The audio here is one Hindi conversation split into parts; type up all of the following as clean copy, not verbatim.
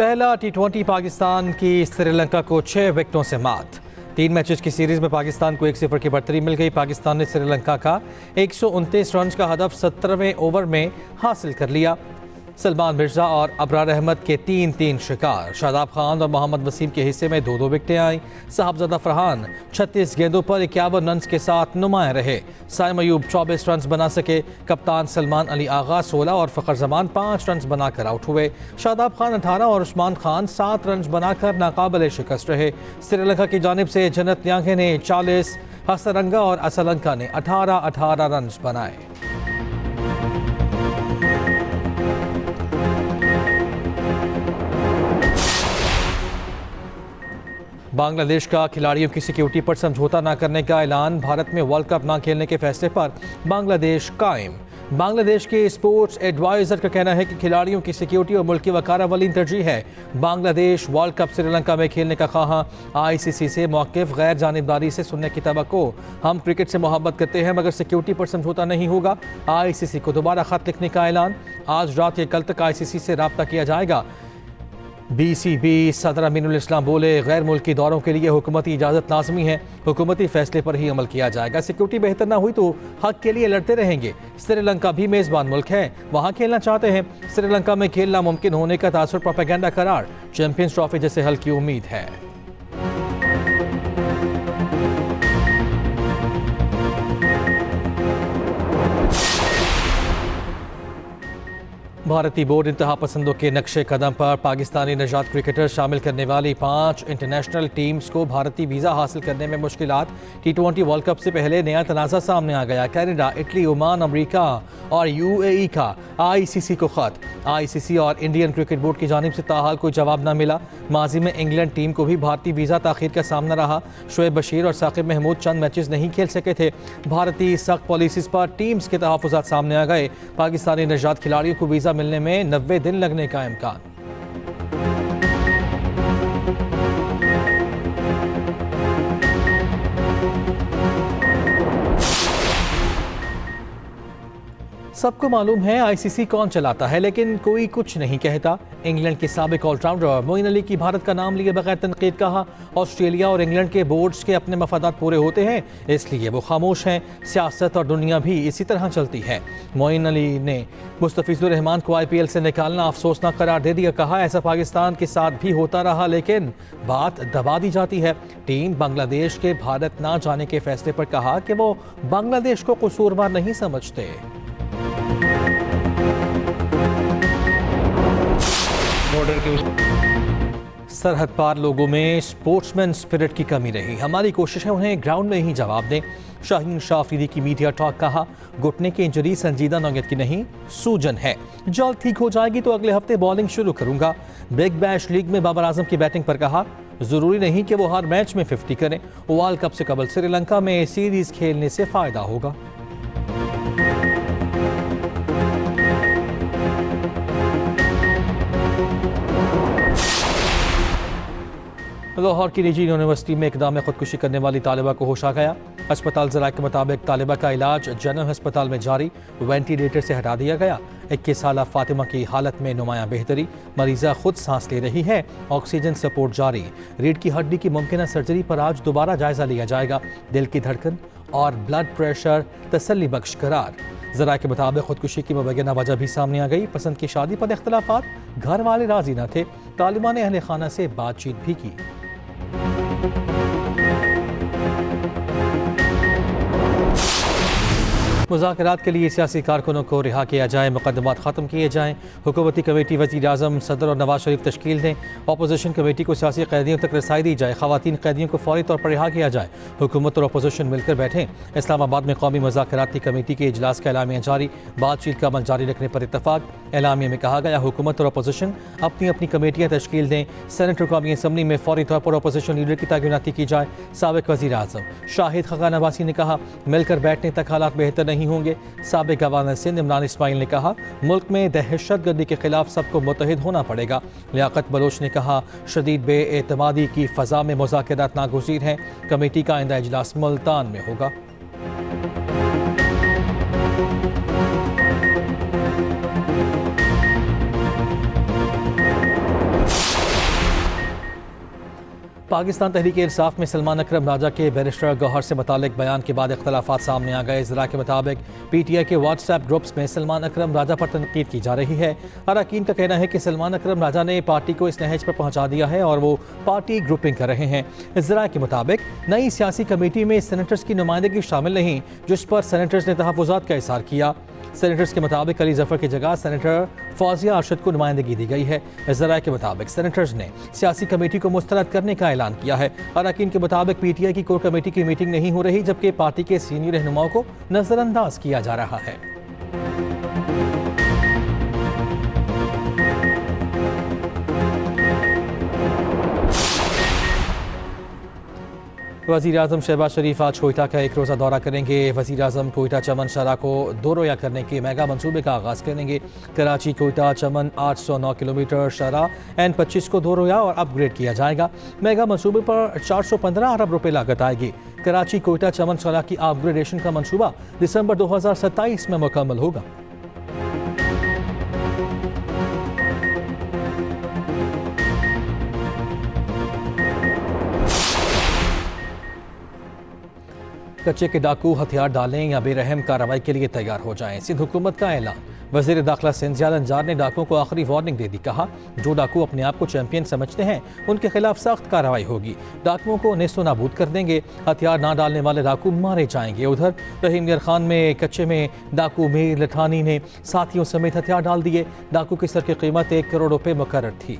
पहला T20 पाकिस्तान की श्रीलंका को 6 विकेटों से मात। 3 मैचेस की सीरीज में पाकिस्तान को 1-0 की बढ़तरी मिल गई। पाकिस्तान ने श्रीलंका का 129 रन का हदफ 17वें ओवर में हासिल कर लिया। सलमान मिर्जा और अबरार अहमद के 3-3 शिकार। शादाब खान और मोहम्मद वसीम के हिस्से में 2-2 विकेटें आईं। साहबजादा फरहान 36 गेंदों पर 51 रन के साथ नुमाया रहे। साइम अयूब 24 रन बना सके। कप्तान सलमान अली आगा 16 और फ़खर जमान 5 रन बनाकर आउट हुए। शादाब खान 18 और उस्मान खान 7 रन बनाकर नाकाबिल शिकस्त रहे। श्रीलंका की जानिब से जन्नत न्यांगे ने 40, हसरंगा और असलंका ने 18 रन बनाए। बांग्लादेश का खिलाड़ियों की सिक्योरिटी पर समझौता न करने का ऐलान। भारत में वर्ल्ड कप न खेलने के फैसले पर बांग्लादेश कायम। बांग्लादेश के स्पोर्ट्स एडवाइजर का कहना है कि खिलाड़ियों की सिक्योरिटी और मुल्क की वकारा अवलीन तरजीह है। बांग्लादेश वर्ल्ड कप श्रीलंका में खेलने का ख्वाह। ICC से मौक़िफ़ गैर जानिबदारी से सुनने की तवक्को। हम क्रिकेट से मोहब्बत करते हैं मगर सिक्योरिटी पर समझौता नहीं होगा। ICC को दोबारा ख़त लिखने का ऐलान। आज रात या कल तक ICC से रब्ता किया जाएगा। BCB सदर अमीनुल इस्लाम बोले, गैर मुल्की दौरों के लिए हुकूमती इजाज़त लाजमी है। हुकूमती फैसले पर ही अमल किया जाएगा। सिक्योरिटी बेहतर ना हुई तो हक के लिए लड़ते रहेंगे। श्रीलंका भी मेज़बान मुल्क है, वहाँ खेलना चाहते हैं। श्रीलंका में खेलना मुमकिन होने का तासुर प्रोपेगेंडा करार। चैंपियंस ट्रॉफी जैसे हल की उम्मीद है। भारतीय बोर्ड इंतहा पसंदों के नक्शे कदम पर पाकिस्तानी नजात क्रिकेटर शामिल करने वाली 5 इंटरनेशनल टीम्स को भारतीय वीज़ा हासिल करने में मुश्किलात। T20 वर्ल्ड कप से पहले नया तनाज़ा सामने आ गया। कनाडा, इटली, ओमान, अमरीका और UAE का ICC को ख़त। ICC और इंडियन क्रिकेट बोर्ड की जानिब से ताहाल कोई जवाब न मिला। माजी में इंग्लैंड टीम को भी भारतीय वीज़ा ताख़ीर का सामना रहा। शोएब बशीर और साकिब महमूद चंद मैचेस नहीं खेल सके थे। भारतीय सख्त पॉलिसीज़ पर टीम्स के तहफ़्फ़ुज़ात सामने आ गए। पाकिस्तानी नजात खिलाड़ियों को वीज़ा मिलने में 90 दिन लगने का इम्कान। सबको मालूम है ICC कौन चलाता है, लेकिन कोई कुछ नहीं कहता। इंग्लैंड के साबिक ऑलराउंडर मोइन अली की भारत का नाम लिए बगैर तनकीद कहा। ऑस्ट्रेलिया और इंग्लैंड के बोर्ड्स के अपने मफादात पूरे होते हैं, इसलिए वो खामोश हैं। सियासत और दुनिया भी इसी तरह चलती है। मोइन अली ने मुस्तफिजुर रहमान को IPL से निकालना अफसोसनाक करार दे दिया। कहा, ऐसा पाकिस्तान के साथ भी होता रहा, लेकिन बात दबा दी जाती है। टीम बांग्लादेश के भारत ना जाने के फैसले पर कहा कि वो बांग्लादेश को कसूरवार नहीं समझते। सरहद पार लोगों में स्पोर्ट्समैन स्पिरिट की कमी रही। हमारी कोशिश है उन्हें ग्राउंड में ही जवाब दें। शाहीन शाह अफरीदी की मीडिया टॉक। कहा, घुटने की इंजरी संजीदा नौयत की नहीं, सूजन है। जल्द ठीक हो जाएगी तो अगले हफ्ते बॉलिंग शुरू करूंगा। बिग बैश लीग में बाबर आजम की बैटिंग पर कहा, जरूरी नहीं कि वो हर मैच में 50 करें। वर्ल्ड कप से कबल श्रीलंका में सीरीज खेलने से फायदा होगा। लाहौर की निजी यूनिवर्सिटी में इकदाम खुदकुशी करने वाली तालिबा को होश आ गया। अस्पताल ज़राए के मुताबिक तालिबा का इलाज जनरल अस्पताल में जारी, वेंटिलेटर से हटा दिया गया। 21 साला फातिमा की हालत में नुमाया बेहतरी। मरीजा खुद सांस ले रही है, ऑक्सीजन सपोर्ट जारी। रीढ़ की हड्डी की मुमकिन सर्जरी पर आज दोबारा जायजा लिया जाएगा। दिल की धड़कन और ब्लड प्रेशर तसल्ली बख्श करार। ज़राए के मुताबिक खुदकुशी की मुबैना वजह भी सामने आ गई। पसंद की शादी पर इख्तलाफात, घर वाले राजी न थे। तालिबान ने अहले खाना से बातचीत भी की। मुज़ाकरात के लिए सियासी कारकुनों को रिहा किया जाए, मुकदमात ख़त्म किए जाएँ। हुकूमती कमेटी वज़ीर आज़म, सदर और नवाज शरीफ तश्कील दें। अपोजिशन कमेटी को सियासी कैदियों तक रसाई दी जाए। ख़वातीन कैदियों को फौरी तौर पर रिहा किया जाए। हुकूमत और अपोजिशन मिलकर बैठें। इस्लामाबाद में कौमी मुज़ाकराती कमेटी के इजलास का एलामिया जारी। बातचीत का अमल जारी रखने पर इत्तफाक। एलामिया में कहा गया, हुकूमत और अपोजिशन अपनी अपनी कमेटियाँ तश्कील दें। सेनेट और कौमी असम्बली में फौरी तौर पर अपोजिशन लीडर की तैनाती की जाए। साबिक वज़ीर आज़म शाहिद खकान अब्बासी ने कहा, मिलकर बैठने तक हालात बेहतर नहीं होंगे। साबिक गवर्नर सिंध इमरान इस्माइल ने कहा, मुल्क में दहशतगर्दी के खिलाफ सबको मुत्तहिद होना पड़ेगा। लियाकत बलोच ने कहा, शदीद बेएतमादी की फ़ज़ा में मुज़ाकरात नागुज़ीर हैं। कमेटी का आइंदा इजलास मुल्तान में होगा। पाकिस्तान तहरीक-ए-इंसाफ में सलमान अकरम राजा के बैरिस्टर गौहर से मुतालिक बयान के बाद इख्तलाफात सामने आ गए। ज़रा के मुताबिक PTI के व्हाट्सएप ग्रुप्स में सलमान अकरम राजा पर तनकीद की जा रही है। अरकान का कहना है कि सलमान अकरम राजा ने पार्टी को इस नहज पर पहुंचा दिया है और वो पार्टी ग्रुपिंग कर रहे हैं। ज़रा के मुताबिक नई सियासी कमेटी में सेनेटर्स की नुमाइंदगी शामिल नहीं, जिस पर सेनेटर्स ने तहफ़्फ़ुज़ात का इज़हार किया। सेनेटर्स के मुताबिक अली जफर की जगह सेनेटर फौजिया अरशद को नुमाइंदगी दी गई है। ज़रा के मुताबिक सेनेटर्स ने सियासी कमेटी को मुस्तरद करने का ऐलान किया है। अरकान के मुताबिक PTI की कोर कमेटी की मीटिंग नहीं हो रही, जबकि पार्टी के सीनियर रहनुमाओं को नजरअंदाज किया जा रहा है। वज़ीर आज़म शहबाज शरीफ आज कोयटा का एक रोज़ा दौरा करेंगे। वज़ीर आज़म कोयटा चमन शरा को 2 रोज़ा करने के मेगा मंसूबे का आगाज़ करेंगे। कराची कोयटा चमन 809 किलोमीटर शरा N25 को 2 रोज़ा और अपग्रेड किया जाएगा। मेगा मंसूबे पर 415 अरब रुपये लागत आएगी। कराची कोयटा चमन शरा की अपग्रेडेशन का मंसूबा दिसंबर 2027 में मुकम्मल होगा। कच्चे के डाकू हथियार डालें या बेरहम कार्रवाई के लिए तैयार हो जाएं, सिंध हुकूमत का ऐलान। वज़ीर दाखिला सिंध ज़ियाद अंजार ने डाकुओं को आखिरी वार्निंग दे दी। कहा, जो डाकू अपने आप को चैंपियन समझते हैं उनके खिलाफ सख्त कार्रवाई होगी। डाकुओं को नेस्तो नाबूद कर देंगे। हथियार ना डालने वाले डाकू मारे जाएंगे। उधर रहीम गर खान में कच्चे में डाकू मीर लठानी ने साथियों समेत हथियार डाल दिए। डाकू की सर की कीमत 1 करोड़ रुपये मुकर्रर थी।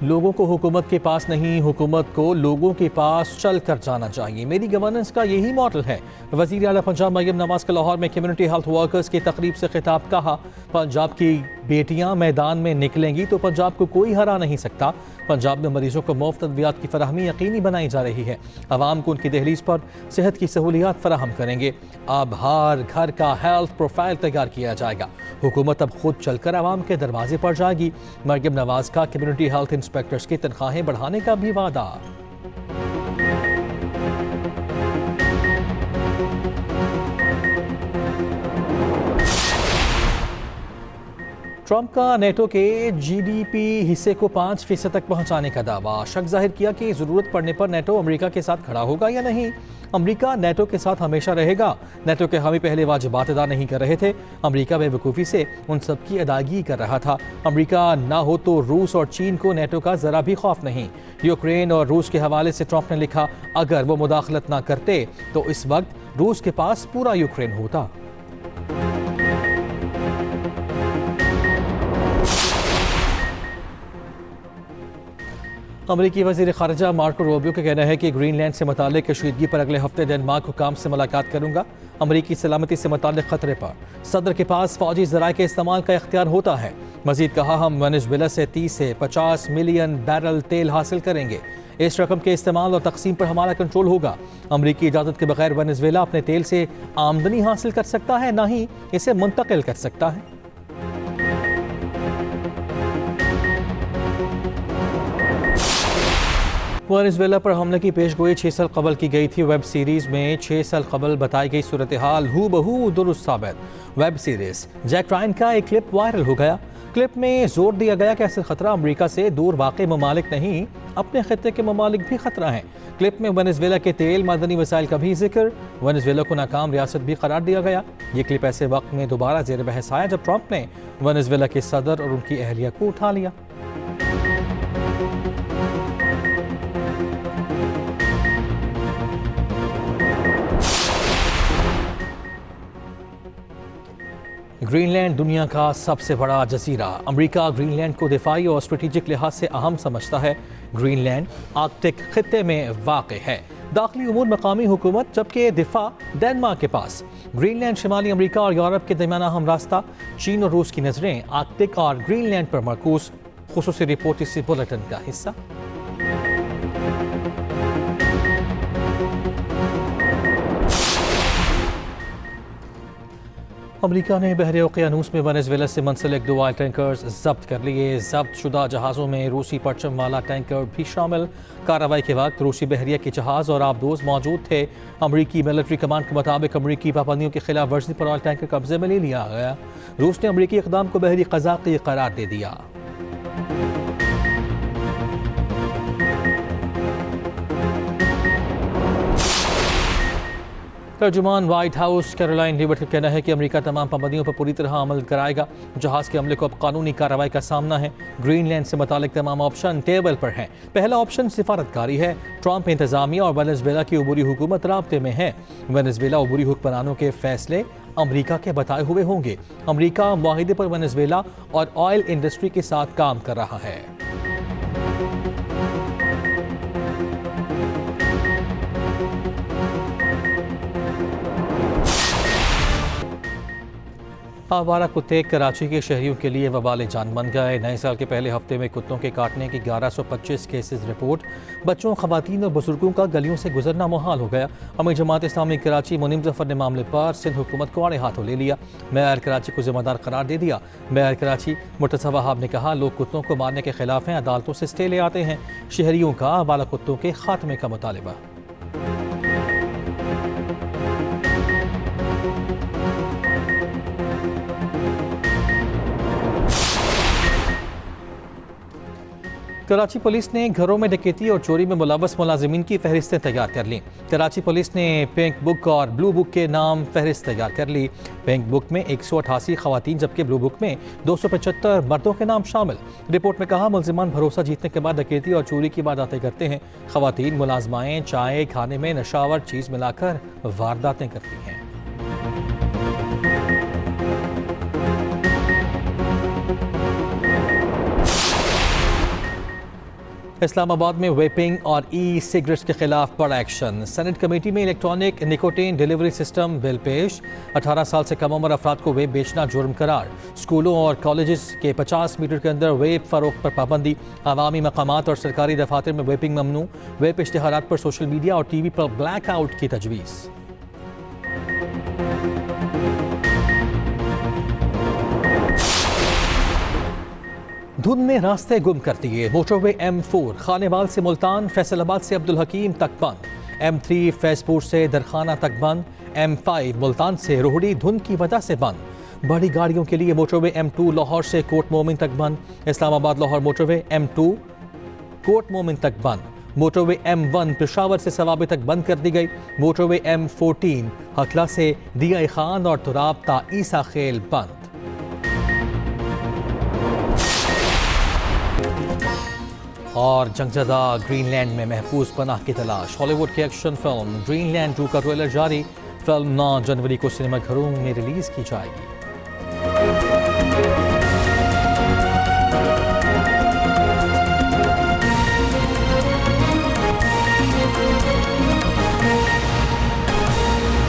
लोगों को हुकूमत के पास नहीं, हुकूमत को लोगों के पास चल कर जाना चाहिए। मेरी गवर्नेंस का यही मॉडल है। वज़ीर आला पंजाब मरियम नवाज का लाहौर में कम्युनिटी हेल्थ वर्कर्स की तकरीब से खिताब। कहा, पंजाब की बेटियां मैदान में निकलेंगी तो पंजाब को कोई हरा नहीं सकता। पंजाब में मरीजों को मुफ्त अद्वियात की फराहमी यकीनी बनाई जा रही है। आवाम को उनकी दहलीज पर सेहत की सहूलियात फराहम करेंगे। अब हर घर का हेल्थ प्रोफाइल तैयार किया जाएगा। हुकूमत अब खुद चलकर आवाम के दरवाजे पर जाएगी। मरियम नवाज का कम्युनिटी हेल्थ इंस्पेक्टर्स की तनख्वाहें बढ़ाने का भी वादा। ट्रंप का नेटो के GDP हिस्से को 5% तक पहुंचाने का दावा। शक जाहिर किया कि जरूरत पड़ने पर नेटो अमेरिका के साथ खड़ा होगा या नहीं। अमेरिका नेटो के साथ हमेशा रहेगा। नेटो के हामी पहले वाजिबात अदा नहीं कर रहे थे। अमेरिका बेवकूफ़ी से उन सब की अदायगी कर रहा था। अमेरिका ना हो तो रूस और चीन को नेटो का ज़रा भी खौफ नहीं। यूक्रेन और रूस के हवाले से ट्रंप ने लिखा, अगर वो मुदाखलत ना करते तो इस वक्त रूस के पास पूरा यूक्रेन होता। अमरीकी वज़ीर ख़ारिजा मार्को रूबियो का कहना है कि ग्रीनलैंड से मुतालिक कशीदगी पर अगले हफ्ते डेनमार्क हुकाम से मुलाकात करूंगा। अमरीकी सलामती से मुतालिक खतरे पर सदर के पास फौजी ज़राए के इस्तेमाल का इख्तियार होता है। मजीद कहा, हम वेनेजुएला से 30 से 50 मिलियन बैरल तेल हासिल करेंगे। इस रकम के इस्तेमाल और तकसीम पर हमारा कंट्रोल होगा। अमरीकी इजाज़त के बगैर वेनेजुएला अपने तेल से आमदनी हासिल कर सकता है, ना ही इसे मुंतकिल कर सकता है। वेनेजुएला पर हमले की पेशगोई 6 साल कबल की गई थी। वेब सीरीज में 6 साल कबल बताई गई सूरत हाल हूबहू दुरुस्त साबित। वेब सीरीज जैक रायन का एक क्लिप वायरल हो गया। क्लिप में जोर दिया गया कि असल खतरा अमेरिका से दूर वाक़ई ममालिक नहीं, अपने खत्ते के ममालिक भी खतरा हैं। क्लिप में वेनेजुएला के तेल मादनी वसाइल का भी जिक्र, वेनेजुएला को नाकाम रियासत भी करार दिया गया। ये क्लिप ऐसे वक्त में दोबारा ज़ेर बहस आया जब ट्रंप ने वेनेजुएला के सदर और उनकी अहलिया को उठा लिया। ग्रीनलैंड दुनिया का सबसे बड़ा जजीरा। अमेरिका ग्रीनलैंड को दिफाई और स्ट्रेटेजिक लिहाज से अहम समझता है। ग्रीनलैंड आर्कटिक खित्ते में वाक़ है। दाखिली उमूर मकामी हुकूमत, जबकि दिफा डेनमार्क के पास। ग्रीनलैंड शिमाली अमेरिका और यूरोप के दरमियान अहम रास्ता। चीन और रूस की नज़रें आर्कटिक और ग्रीनलैंड पर मरकूज। खुसूसी रिपोर्ट इसी बुलेटिन का हिस्सा। अमेरिका ने बहरे ओकियानूस में वेनेजुएला से मुंसलिक 2 ऑयल टैंकर्स जब्त कर लिए। जब्त शुदा जहाज़ों में रूसी परचम वाला टैंकर भी शामिल। कार्रवाई के वक्त रूसी बहरिया के जहाज़ और आबदोज मौजूद थे। अमरीकी मिलिट्री कमांड के मुताबिक अमरीकी पाबंदियों की खिलाफ वर्जी पर ऑयल टैंकर कब्जे में ले लिया गया। रूस ने अमरीकी इक़दाम को बहरी क़ज़ाक़ी करार दे दिया। तर्जुमान व्हाइट हाउस कैरोलाइन लिबर्ट का कहना है कि अमेरिका तमाम पाबंदियों पर पूरी तरह अमल कराएगा। जहाज़ के अमले को अब कानूनी कार्रवाई का सामना है। ग्रीनलैंड से मुतालिक तमाम ऑप्शन टेबल पर हैं। पहला ऑप्शन सिफारतकारी है। ट्रंप इंतजामिया और वेनेजुएला की अबूरी हुकूमत राब्ते में है। वेनेजुएला अबूरी हुक्मरानों के फैसले अमरीका के बताए हुए होंगे। अमरीका मुआहिदे पर वेनेजुएला और ऑयल इंडस्ट्री के साथ काम कर रहा है। आवारा कुत्ते कराची के शहरियों के लिए वबाल जान बन गए। नए साल के पहले हफ्ते में कुत्तों के काटने की 1125 केसेस रिपोर्ट। बच्चों, खवातीन और बुजुर्गों का गलियों से गुजरना मुहाल हो गया। अमीर जमात इस्लामी कराची मुनीम जफर ने मामले पर सिंध हुकूमत को आड़े हाथों ले लिया। मेयर कराची को जिम्मेदार करार दे दिया। मेयर कराची मुर्तज़ा वहाब ने कहा, लोग कुत्तों को मारने के खिलाफ हैं, अदालतों से स्टे ले आते हैं। शहरियों का आवारा कुत्तों के खात्मे का मुतालिबा। कराची पुलिस ने घरों में डकैती और चोरी में मुलव्वस मुलाजिमीन की फहरिस्तें तैयार कर लीं। कराची पुलिस ने पिंक बुक और ब्लू बुक के नाम फहरिस्त तैयार कर ली। पिंक बुक में 188 खवातीन जबकि ब्लू बुक में 275 मर्दों के नाम शामिल। रिपोर्ट में कहा, मुलजिमान भरोसा जीतने के बाद डकैती और चोरी की वारदातें करते हैं। खवातीन मुलाजमाएँ चाय खाने में नशावर चीज़ मिलाकर वारदातें करती हैं। इस्लामाबाद में वेपिंग और ई सिगरेट्स के खिलाफ बड़ा एक्शन। सेनेट कमेटी में electronic nicotine delivery system bill पेश। 18 साल से कम उम्र अफराद को वेप बेचना जुर्म करार। स्कूलों और कॉलेजेस के 50 मीटर के अंदर वेप फरोख्त पर पाबंदी। अवामी मकामात और सरकारी दफातर में वेपिंग ममनू। वेप इश्तिहारात पर सोशल मीडिया और टीवी पर ब्लैक आउट की तजवीज़। धुंध ने रास्ते गुम कर दिए। मोटरवे M4 खानेवाल से मुल्तान, फैसलाबाद से अब्दुल हकीम तक बंद। M3 फैजपुर से दरखाना तक बंद। M5 मुल्तान से रोहड़ी धुंध की वजह से बंद। बड़ी गाड़ियों के लिए मोटरवे M2 लाहौर से कोट मोमिन तक बंद। Islamabad Lahore motorway M2 coat मोमिन तक बंद। मोटरवे M1 पेशावर से सवाबे तक बंद कर दी गई। मोटरवे M14 हकला से दिया खान और तुराब ता ईसा खेल बंद। और जंगजदा ग्रीनलैंड में महफूज पनाह की तलाश। हॉलीवुड की एक्शन फिल्म ग्रीनलैंड 2 का ट्रेलर जारी। फिल्म 9 जनवरी को सिनेमाघरों में रिलीज की जाएगी।